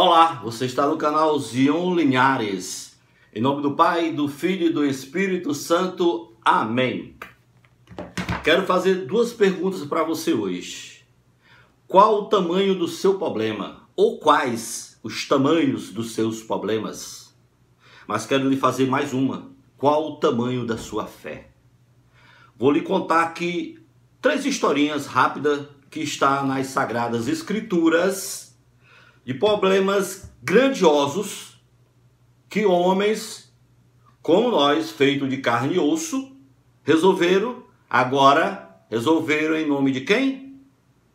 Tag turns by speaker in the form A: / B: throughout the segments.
A: Olá, você está no canal Zion Linhares. Em nome do Pai, do Filho e do Espírito Santo. Amém. Quero fazer duas perguntas para você hoje. Qual o tamanho do seu problema? Ou quais os tamanhos dos seus problemas? Mas quero lhe fazer mais uma. Qual o tamanho da sua fé? Vou lhe contar aqui 3 historinhas rápidas que está nas Sagradas Escrituras de problemas grandiosos que homens como nós, feitos de carne e osso, resolveram em nome de quem?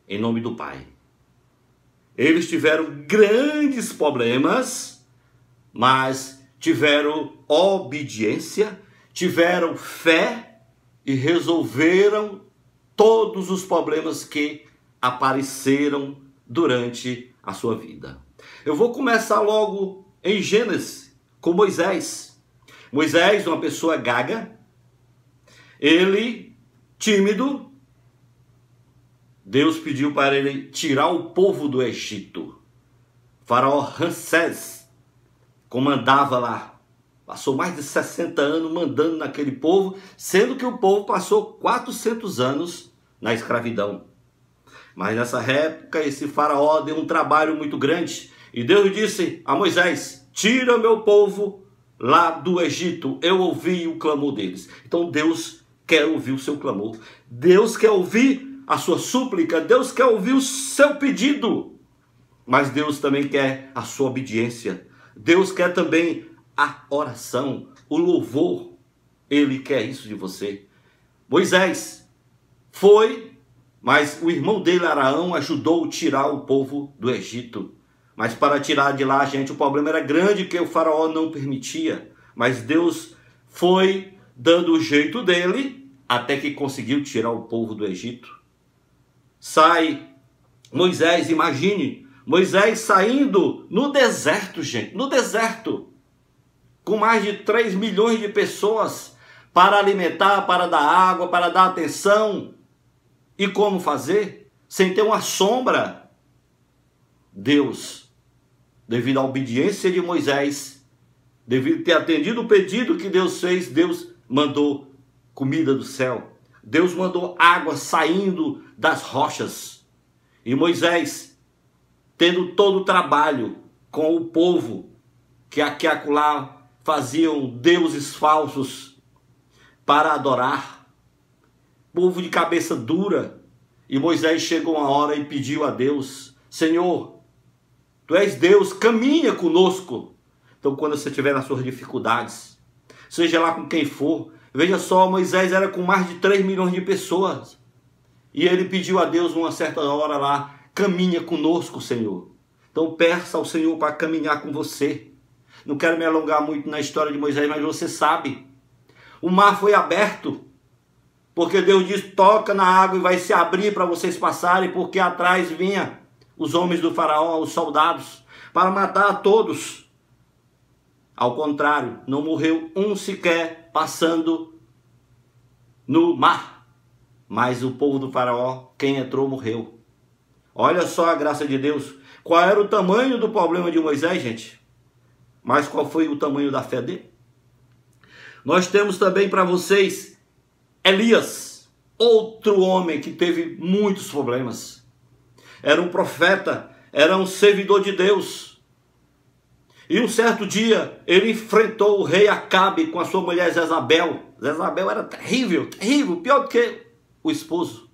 A: Em nome do Pai. Eles tiveram grandes problemas, mas tiveram obediência, tiveram fé e resolveram todos os problemas que apareceram durante a sua vida. Eu vou começar logo em Gênesis com Moisés. Moisés, uma pessoa gaga, ele tímido, Deus pediu para ele tirar o povo do Egito. Faraó Ramsés comandava lá, passou mais de 60 anos mandando naquele povo, sendo que o povo passou 400 anos na escravidão. Mas nessa época esse faraó deu um trabalho muito grande e Deus disse a Moisés: tira meu povo lá do Egito, eu ouvi o clamor deles. Então Deus quer ouvir o seu clamor, Deus quer ouvir a sua súplica, Deus quer ouvir o seu pedido, mas Deus também quer a sua obediência, Deus quer também a oração, o louvor. Ele quer isso de você. Moisés foi, mas o irmão dele, Arão, ajudou a tirar o povo do Egito. Mas para tirar de lá, gente, o problema era grande, que o faraó não permitia. Mas Deus foi dando o jeito dele, até que conseguiu tirar o povo do Egito. Sai Moisés, imagine, Moisés saindo no deserto, gente, no deserto, com mais de 3 milhões de pessoas para alimentar, para dar água, para dar atenção. E como fazer? Sem ter uma sombra. Deus, devido à obediência de Moisés, devido a ter atendido o pedido que Deus fez, Deus mandou comida do céu. Deus mandou água saindo das rochas. E Moisés, tendo todo o trabalho com o povo, que aqui e acolá faziam deuses falsos para adorar, povo de cabeça dura, e Moisés chegou uma hora e pediu a Deus: Senhor, Tu és Deus, caminha conosco. Então quando você estiver nas suas dificuldades, seja lá com quem for, veja só, Moisés era com mais de 3 milhões de pessoas, e ele pediu a Deus uma certa hora lá: caminha conosco, Senhor. Então peça ao Senhor para caminhar com você. Não quero me alongar muito na história de Moisés, mas você sabe, o mar foi aberto, porque Deus diz: toca na água e vai se abrir para vocês passarem, porque atrás vinha os homens do faraó, os soldados, para matar a todos. Ao contrário, não morreu um sequer passando no mar, mas o povo do faraó, quem entrou, morreu. Olha só a graça de Deus. Qual era o tamanho do problema de Moisés, gente? Mas qual foi o tamanho da fé dele? Nós temos também para vocês Elias, outro homem que teve muitos problemas. Era um profeta, era um servidor de Deus. E um certo dia ele enfrentou o rei Acabe com a sua mulher Jezabel. Jezabel era terrível, terrível, pior do que o esposo.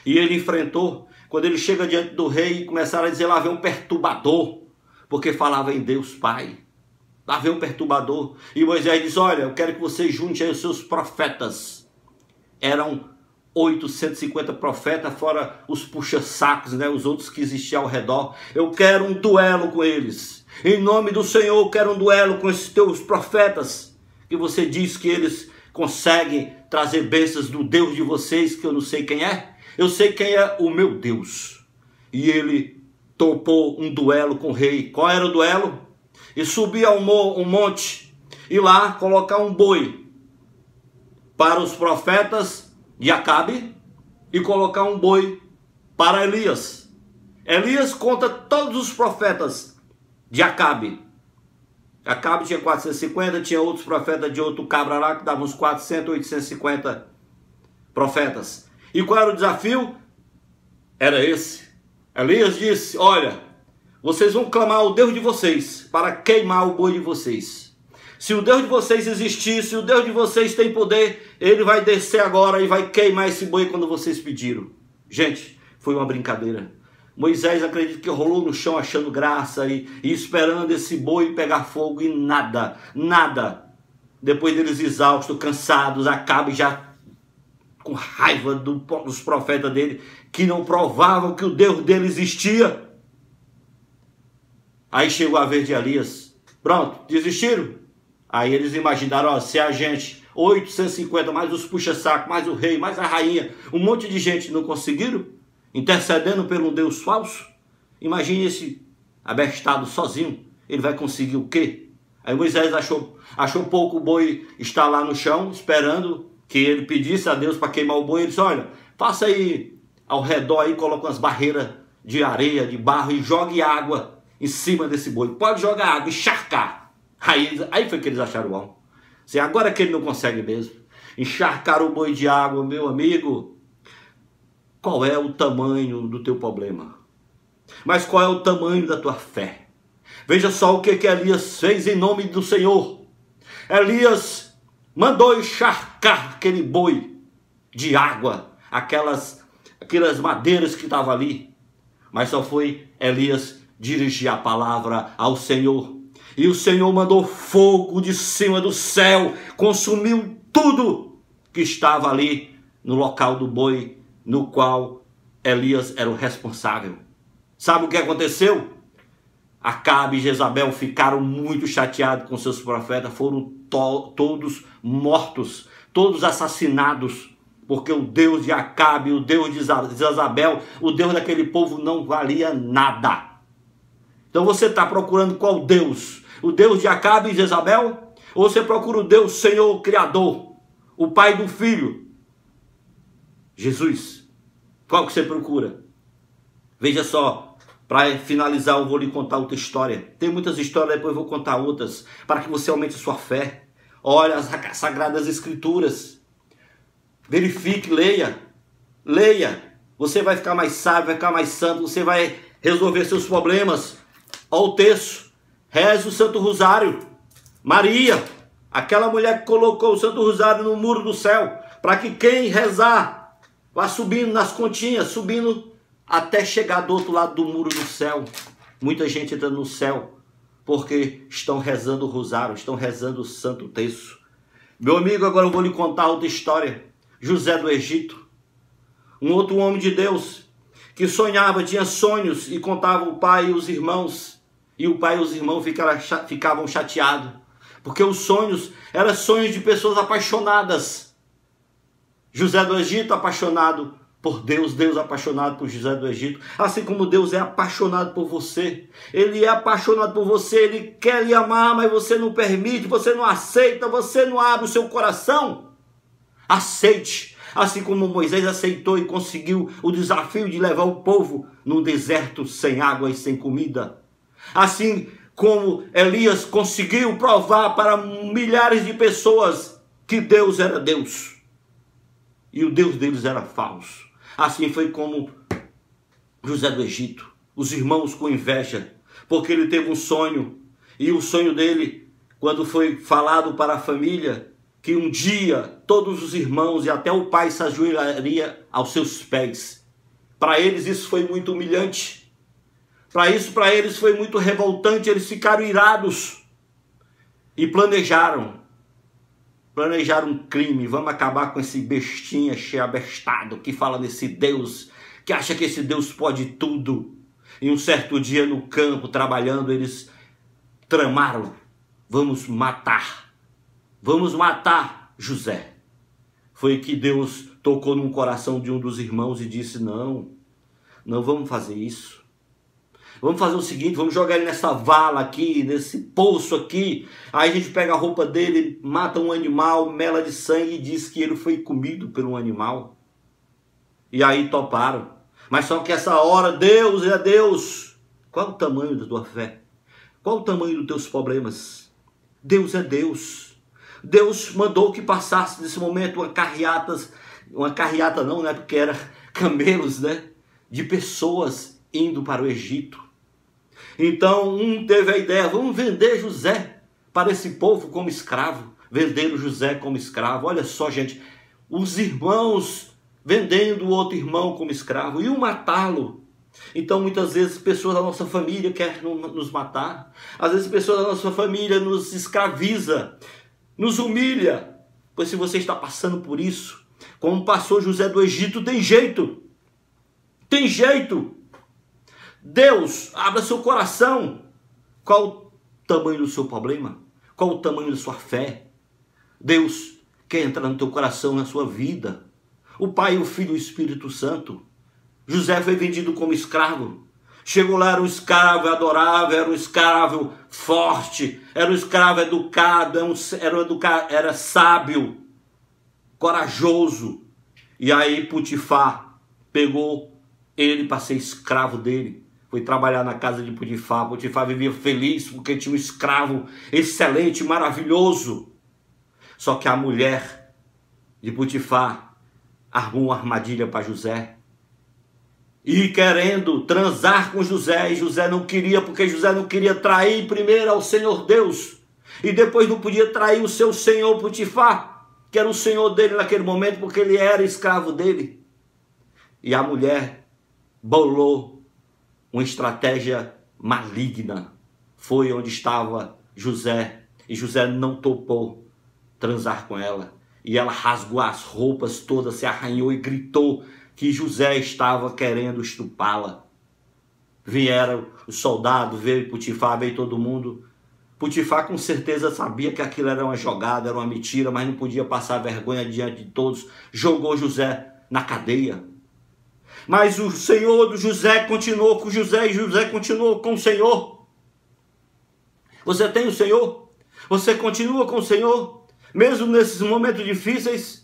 A: E ele enfrentou. Quando ele chega diante do rei, começaram a dizer: lá vem um perturbador, porque falava em Deus Pai. Lá vem um perturbador. E Moisés diz: olha, eu quero que você junte aí os seus profetas. Eram 850 profetas, fora os puxa-sacos, né, os outros que existiam ao redor. Eu quero um duelo com eles. Em nome do Senhor, eu quero um duelo com esses teus profetas, que você diz que eles conseguem trazer bênçãos do Deus de vocês, que eu não sei quem é. Eu sei quem é o meu Deus. E ele topou um duelo com o rei. Qual era o duelo? E subir ao monte e lá colocar um boi para os profetas de Acabe e colocar um boi para Elias. Elias conta todos os profetas de Acabe. Acabe tinha 450, tinha outros profetas de outro cabra lá que davam uns 400, 850 profetas. E qual era o desafio? Era esse. Elias disse: olha, vocês vão clamar ao Deus de vocês para queimar o boi de vocês. Se o Deus de vocês existir, se o Deus de vocês tem poder, ele vai descer agora e vai queimar esse boi quando vocês pediram. Gente, foi uma brincadeira. Moisés, acredito que rolou no chão achando graça e esperando esse boi pegar fogo, e nada, nada. Depois deles exaustos, cansados, Acabe já com raiva dos profetas dele, que não provavam que o Deus dele existia. Aí chegou a vez de Elias. Pronto, desistiram? Aí eles imaginaram, ó, se a gente, 850, mais os puxa-saco, mais o rei, mais a rainha, um monte de gente não conseguiram, intercedendo pelo Deus falso, imagine esse abestado sozinho, ele vai conseguir o quê? Aí Moisés achou pouco o boi estar lá no chão, esperando que ele pedisse a Deus para queimar o boi. Ele disse: olha, faça aí ao redor aí, coloca umas barreiras de areia, de barro e jogue água em cima desse boi. Pode jogar água, encharcar. Aí foi que eles acharam bom. Se agora que ele não consegue mesmo encharcar o boi de água, meu amigo, qual é o tamanho do teu problema? Mas qual é o tamanho da tua fé? Veja só o que Elias fez em nome do Senhor. Elias mandou encharcar aquele boi de água, aquelas madeiras que estavam ali. Mas só foi Elias dirigir a palavra ao Senhor. E o Senhor mandou fogo de cima do céu, consumiu tudo que estava ali no local do boi, no qual Elias era o responsável. Sabe o que aconteceu? Acabe e Jezabel ficaram muito chateados com seus profetas, foram todos mortos, todos assassinados, porque o Deus de Acabe, o Deus de Jezabel, o Deus daquele povo não valia nada. Então você está procurando qual Deus? O Deus de Acabe e Jezabel? Ou você procura o Deus Senhor Criador, o Pai do Filho, Jesus? Qual que você procura? Veja só, para finalizar eu vou lhe contar outra história. Tem muitas histórias, depois eu vou contar outras, para que você aumente a sua fé. Olha as Sagradas Escrituras. Verifique, leia. Leia. Você vai ficar mais sábio, vai ficar mais santo, você vai resolver seus problemas. Olha o texto. Reze o Santo Rosário. Maria, aquela mulher que colocou o Santo Rosário no muro do céu, para que quem rezar vá subindo nas continhas, subindo até chegar do outro lado do muro do céu. Muita gente entra no céu porque estão rezando o rosário, estão rezando o Santo Terço. Meu amigo, agora eu vou lhe contar outra história. José do Egito, um outro homem de Deus que sonhava, tinha sonhos e contava o pai e os irmãos. E o pai e os irmãos ficavam chateados, porque os sonhos eram sonhos de pessoas apaixonadas. José do Egito apaixonado por Deus, Deus apaixonado por José do Egito, assim como Deus é apaixonado por você. Ele é apaixonado por você, ele quer lhe amar, mas você não permite, você não aceita, você não abre o seu coração. Aceite, assim como Moisés aceitou e conseguiu o desafio de levar o povo num deserto sem água e sem comida. Assim como Elias conseguiu provar para milhares de pessoas que Deus era Deus e o Deus deles era falso. Assim foi como José do Egito, os irmãos com inveja, porque ele teve um sonho, e o sonho dele, quando foi falado para a família, que um dia todos os irmãos e até o pai se ajoelharia aos seus pés. Para eles isso foi muito humilhante. Para eles foi muito revoltante, eles ficaram irados e planejaram um crime. Vamos acabar com esse bestinha cheio abestado que fala desse Deus, que acha que esse Deus pode tudo. E um certo dia no campo, trabalhando, eles tramaram: vamos matar José. Foi que Deus tocou no coração de um dos irmãos e disse: não vamos fazer isso. Vamos fazer o seguinte, vamos jogar ele nessa vala aqui, nesse poço aqui. Aí a gente pega a roupa dele, mata um animal, mela de sangue e diz que ele foi comido por um animal. E aí toparam. Mas só que essa hora, Deus é Deus. Qual é o tamanho da tua fé? Qual o tamanho dos teus problemas? Deus é Deus. Deus mandou que passasse nesse momento uma carreata não, né? Porque era camelos, né? De pessoas indo para o Egito. Então um teve a ideia, vamos vender José para esse povo como escravo. Venderam José como escravo. Olha só, gente, os irmãos vendendo o outro irmão como escravo, e o matá-lo. Então muitas vezes pessoas da nossa família querem nos matar. Às vezes pessoas da nossa família nos escraviza, nos humilha. Pois se você está passando por isso, como passou José do Egito, tem jeito. Tem jeito. Deus, abra seu coração. Qual o tamanho do seu problema? Qual o tamanho da sua fé? Deus quer entrar no teu coração, na sua vida. O Pai, o Filho e o Espírito Santo. José foi vendido como escravo. Chegou lá, era um escravo adorável, era um escravo forte, era um escravo educado, era sábio, corajoso. E aí Potifar pegou ele para ser escravo dele. Foi trabalhar na casa de Potifar. Potifar vivia feliz porque tinha um escravo excelente, maravilhoso. Só que a mulher de Potifar armou uma armadilha para José. E querendo transar com José, e José não queria, porque José não queria trair primeiro ao Senhor Deus. E depois não podia trair o seu senhor Potifar, que era o senhor dele naquele momento, porque ele era escravo dele. E a mulher bolou uma estratégia maligna. Foi onde estava José, e José não topou transar com ela. E ela rasgou as roupas todas, se arranhou e gritou que José estava querendo estupá-la. Vieram os soldados, veio Potifar, veio todo mundo. Potifar com certeza sabia que aquilo era uma jogada, era uma mentira, mas não podia passar vergonha diante de todos. Jogou José na cadeia. Mas o Senhor do José continuou com José, e José continuou com o Senhor. Você tem o Senhor? Você continua com o Senhor? Mesmo nesses momentos difíceis?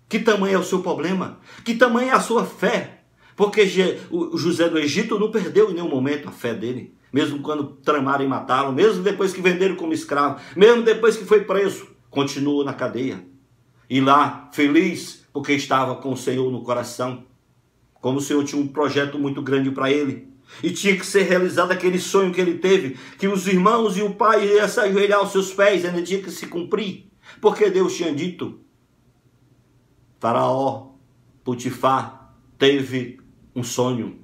A: Que tamanho é o seu problema? Que tamanho é a sua fé? Porque o José do Egito não perdeu em nenhum momento a fé dele. Mesmo quando tramaram em matá-lo, mesmo depois que venderam como escravo, mesmo depois que foi preso, continuou na cadeia. E lá, feliz, porque estava com o Senhor no coração. Como o Senhor tinha um projeto muito grande para ele. E tinha que ser realizado aquele sonho que ele teve, que os irmãos e o pai iam se ajoelhar aos seus pés, ainda tinha que se cumprir. Porque Deus tinha dito. Faraó, Potifar, teve um sonho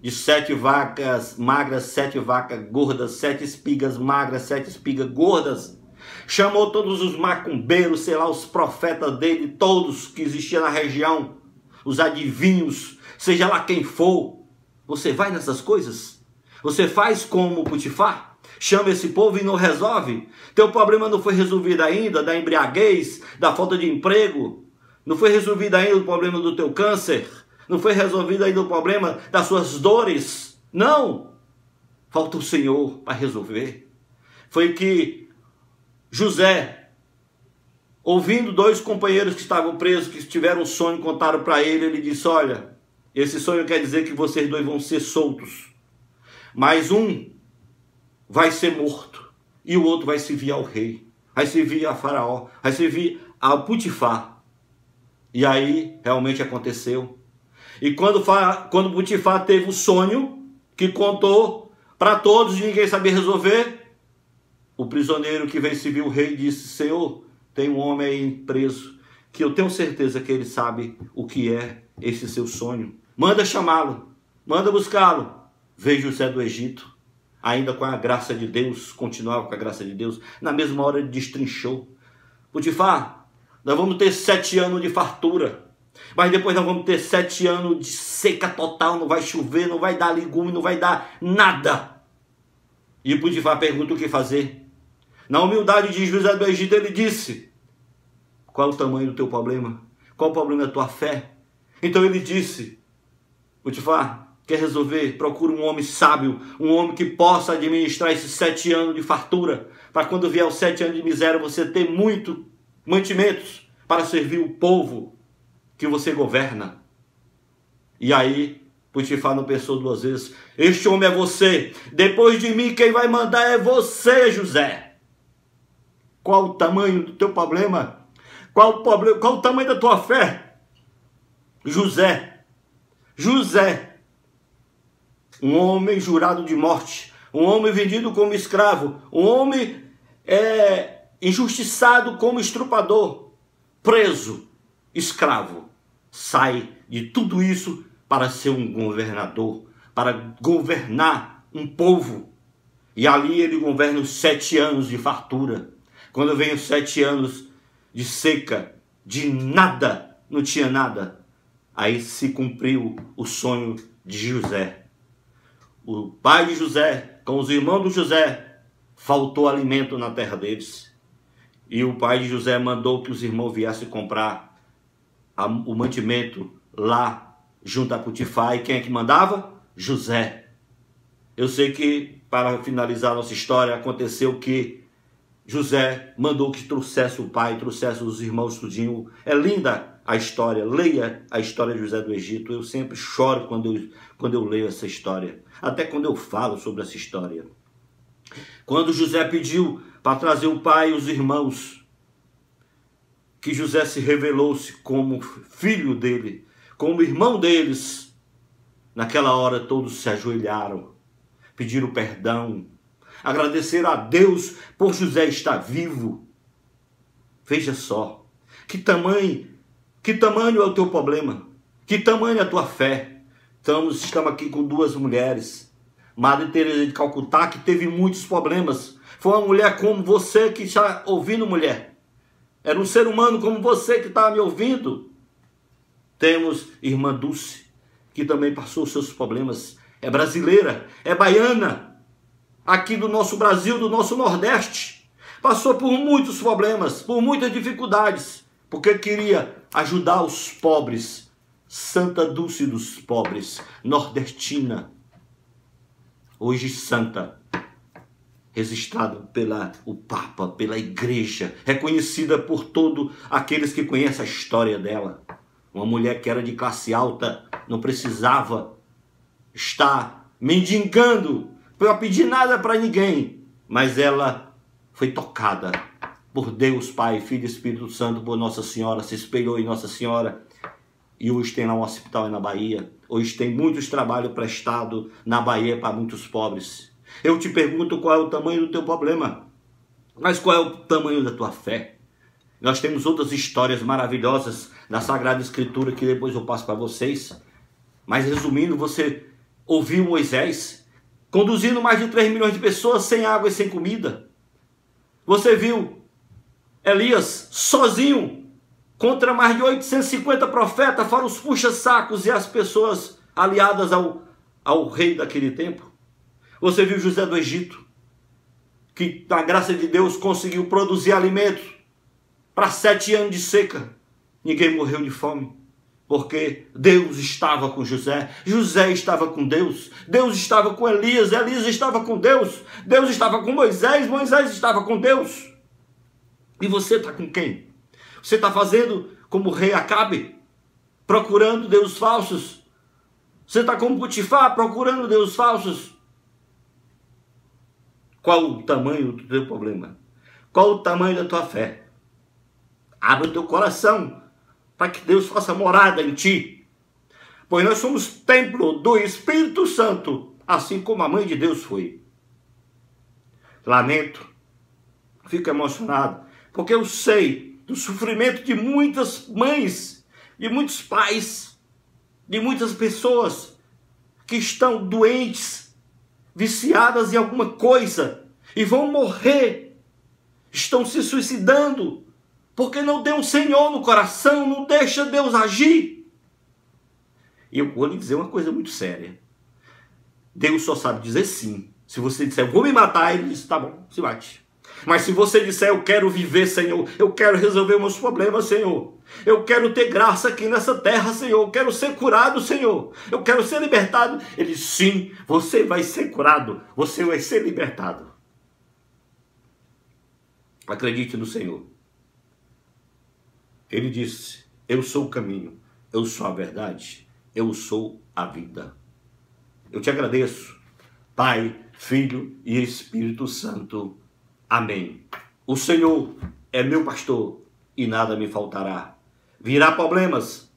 A: de 7 vacas magras, 7 vacas gordas, 7 espigas magras, 7 espigas gordas. Chamou todos os macumbeiros, sei lá, os profetas dele, todos que existiam na região, os adivinhos, seja lá quem for. Você vai nessas coisas? Você faz como Potifar? Chama esse povo e não resolve? Teu problema não foi resolvido ainda, da embriaguez, da falta de emprego? Não foi resolvido ainda o problema do teu câncer? Não foi resolvido ainda o problema das suas dores? Não! Falta o Senhor para resolver. Foi que José, ouvindo 2 companheiros que estavam presos, que tiveram um sonho, contaram para ele, ele disse, olha, esse sonho quer dizer que vocês 2 vão ser soltos. Mas um vai ser morto e o outro vai servir ao rei, vai servir a Faraó, vai servir a Potifar. E aí realmente aconteceu. E quando Potifar teve o sonho, que contou para todos e ninguém sabia resolver, o prisioneiro que veio servir o rei disse, Senhor, tem um homem aí preso, que eu tenho certeza que ele sabe o que é esse seu sonho. Manda chamá-lo, manda buscá-lo. Veio José do Egito, ainda com a graça de Deus, continuava com a graça de Deus. Na mesma hora ele destrinchou. Potifar, nós vamos ter 7 anos de fartura, mas depois nós vamos ter 7 anos de seca total, não vai chover, não vai dar legume, não vai dar nada. E Potifar pergunta o que fazer. Na humildade de José do Egito ele disse, qual o tamanho do teu problema? Qual o problema da tua fé? Então ele disse, Potifar, quer resolver? Procura um homem sábio, um homem que possa administrar esses 7 anos de fartura, para quando vier os 7 anos de miséria você ter muito mantimentos para servir o povo que você governa. E aí Potifar não pensou duas vezes. Este homem é você. Depois de mim, quem vai mandar é você, José. Qual o tamanho do teu problema? Qual o tamanho da tua fé? José, um homem jurado de morte, um homem vendido como escravo, um homem injustiçado como estrupador, preso, escravo, sai de tudo isso para ser um governador, para governar um povo. E ali ele governa os 7 anos de fartura. Quando vem os 7 anos de seca, de nada, não tinha nada, aí se cumpriu o sonho de José. O pai de José, com os irmãos de José, faltou alimento na terra deles. E o pai de José mandou que os irmãos viessem comprar o mantimento lá junto a Potifar. E quem é que mandava? José. Eu sei que, para finalizar nossa história, aconteceu que José mandou que trouxesse o pai, trouxesse os irmãos tudinho. É linda a história, leia a história de José do Egito. Eu sempre choro quando eu leio essa história, até quando eu falo sobre essa história. Quando José pediu para trazer o pai e os irmãos, que José se revelou-se como filho dele, como irmão deles. Naquela hora todos se ajoelharam, pediram perdão, agradeceram a Deus por José estar vivo. Veja só, que tamanho é o teu problema, que tamanho é a tua fé. Estamos aqui com 2 mulheres, Madre Teresa de Calcutá, que teve muitos problemas. Foi uma mulher como você que está ouvindo, mulher. Era um ser humano como você que está me ouvindo. Temos irmã Dulce, que também passou seus problemas. É brasileira, é baiana, aqui do nosso Brasil, do nosso Nordeste. Passou por muitos problemas, por muitas dificuldades, porque queria ajudar os pobres. Santa Dulce dos pobres, nordestina, hoje santa, registrada o Papa, pela igreja, reconhecida por todos aqueles que conhecem a história dela. Uma mulher que era de classe alta, não precisava estar mendigando para pedir nada para ninguém, mas ela foi tocada por Deus Pai, Filho e Espírito Santo, por Nossa Senhora, se espelhou em Nossa Senhora, e hoje tem lá um hospital na Bahia. Hoje tem muitos trabalhos prestados na Bahia para muitos pobres. Eu te pergunto qual é o tamanho do teu problema, mas qual é o tamanho da tua fé? Nós temos outras histórias maravilhosas na Sagrada Escritura que depois eu passo para vocês. Mas resumindo, você ouviu Moisés conduzindo mais de 3 milhões de pessoas sem água e sem comida. Você viu Elias sozinho contra mais de 850 profetas, fora os puxa-sacos e as pessoas aliadas ao rei daquele tempo. Você viu José do Egito, que na graça de Deus conseguiu produzir alimentos para 7 anos de seca. Ninguém morreu de fome, porque Deus estava com José. José estava com Deus. Deus estava com Elias. Elias estava com Deus. Deus estava com Moisés. Moisés estava com Deus. E você está com quem? Você está fazendo como o rei Acabe, procurando deuses falsos? Você está como Potifar, procurando deuses falsos? Qual o tamanho do teu problema? Qual o tamanho da tua fé? Abre o teu coração para que Deus faça morada em ti. Pois nós somos templo do Espírito Santo, assim como a mãe de Deus foi. Lamento, fico emocionado, porque eu sei do sofrimento de muitas mães, de muitos pais, de muitas pessoas que estão doentes, viciadas em alguma coisa e vão morrer, estão se suicidando, porque não tem um Senhor no coração, não deixa Deus agir. E eu vou lhe dizer uma coisa muito séria. Deus só sabe dizer sim. Se você disser, eu vou me matar, ele diz, tá bom, se mate. Mas se você disser, eu quero viver, Senhor, eu quero resolver meus problemas, Senhor, eu quero ter graça aqui nessa terra, Senhor, eu quero ser curado, Senhor, eu quero ser libertado, ele diz, sim, você vai ser curado, você vai ser libertado. Acredite no Senhor. Ele disse, eu sou o caminho, eu sou a verdade, eu sou a vida. Eu te agradeço, Pai, Filho e Espírito Santo. Amém. O Senhor é meu pastor e nada me faltará. Virá problemas,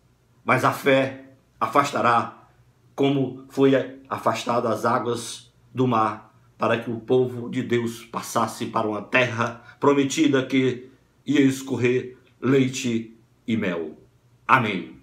A: mas a fé afastará, como foi afastada as águas do mar, para que o povo de Deus passasse para uma terra prometida que ia escorrer leite e mel. Amém.